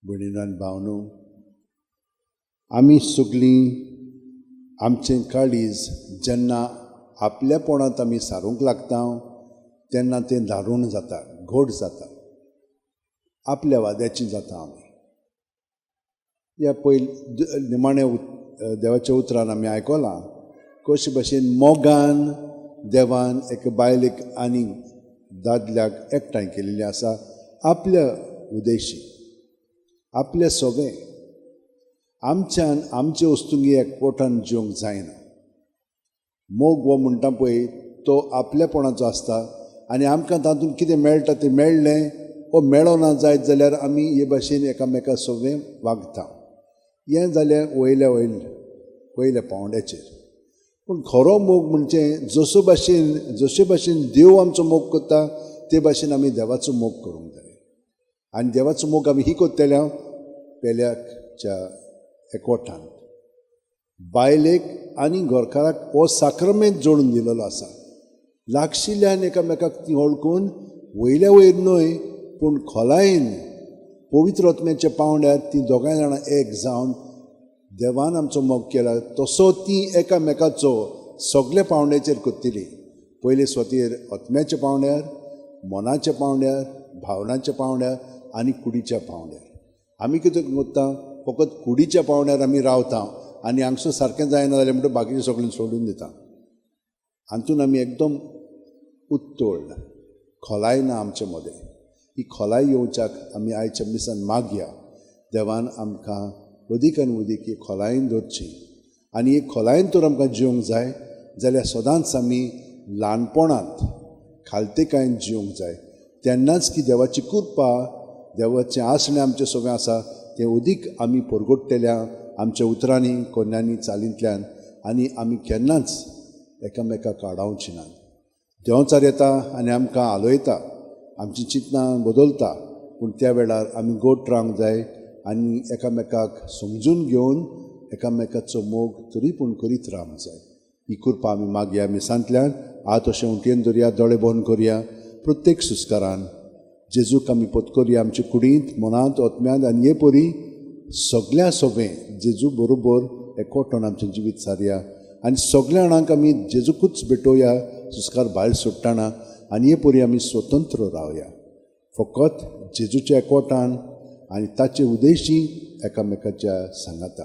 भयणीनो आनी भावनो, आमी सगळीं आमचें काळीज जेन्ना आपल्यापणांत आमी सारूंक लागता तेन्ना तें दारूण जाता, घोट जाता, आपल्या वाद्याचीं जाता आमी. ह्या निमाण्या देवाच्या उतरान आमी आयकलां कशे भशेन मोगान देवान एक बायलेक आनी दादल्याक एकठांय केलेलें आसा आपल्या उद्देशी. आपलें सगळें आमच्यान आमचे वस्तुंगी एकवटान जिवंक जायना. मोग हो म्हणटा पळय तो आपल्यापणाचो आसता आनी आमकां तातूंत कितें मेळटा तें मेळ्ळें वो मेळोना जायत जाल्यार आमी हे भाशेन एकामेका सगळें वागता. हें जालें वयल्या पावंड्याचेर. पूण खरो मोग म्हणजे जशे भाशेन देव आमचो मोग करता ते भाशेन आमी देवाचो मोग करूंक जाय. आनी देवाचो मोग आमी ही करतल्या पेल्याच्या एकवटान. बायलेक आनी घरकाराक हो साक्रमेंत जोडून दिलेलो आसा. लागशिल्ल्यान एकामेकाक ती ओळखून वयल्या वयर न्हय पूण खोलायेन पवित्र आत्म्याच्या पावंड्यार ती दोगांय जाणां एक जावन देवान आमचो मोग केला तसो ती एकामेकाचो सगळ्या पावंड्याचेर करतली. पयले स्वतेर आत्म्याच्या पावंड्यार, मनाच्या पावंड्यार, भावनाच्या पावंड्यार आनी कुडीच्या पावंड्यार. आमी कितें करता फकत कुडीच्या पावंड्यार आमी रावता आनी हांगसर सारकें जायना जाल्यार म्हणटा बाकीचें सगळें सोडून दिता. हातून आमी एकदम उत्तोळ खोलाय ना आमचे मदें. ही खोलाय येवच्याक आमी आयच्या दिसान मागया. देवान आमकां अदीक आनी अदीक ही खोलायेन दवरची. आनी ही खोलायेन तर आमकां जिवंक जाय जाल्यार सदांच आमी ल्हानपणांत खालतेकायेन जिवंक जाय. तेन्नाच की देवाची कृपा, देवाचें आसणें आमचें सगळें आसा तें अदीक आमी परगडटल्या आमच्या उतरांनी कोन्यांनी चालींतल्यान. आनी आमी केन्नाच एकामेकाक आडावची ना. देंवचार येता आनी आमकां हालयता, आमचीं चिंतनां बदलता. पूण त्या वेळार आमी गोट रावंक जाय आनी एकामेकाक समजून घेवन एकामेकाचो मोग तरी पूण करीत रावंक जाय. ही कृपा आमी मागया मिसांतल्यान. आज तशें उंटयेन धरया, दोळे बंद करया. प्रत्येक सुस्कारान जेजूक आमी पत्करया आमचे कुडींत, मनांत, आत्म्यांत आनी हे परी सगळ्या सगळें जेजू बरोबर एकवटान आमचें जिवीत सारया. आनी सगळ्या जाणांक आमी जेजूकूच भेटोवया सुस्कार भायर सोडटाना. आनी हे परी आमी स्वतंत्र रावया फकत जेजूच्या एकवटान आनी ताचे उद्देशी एकामेकाच्या सांगाता.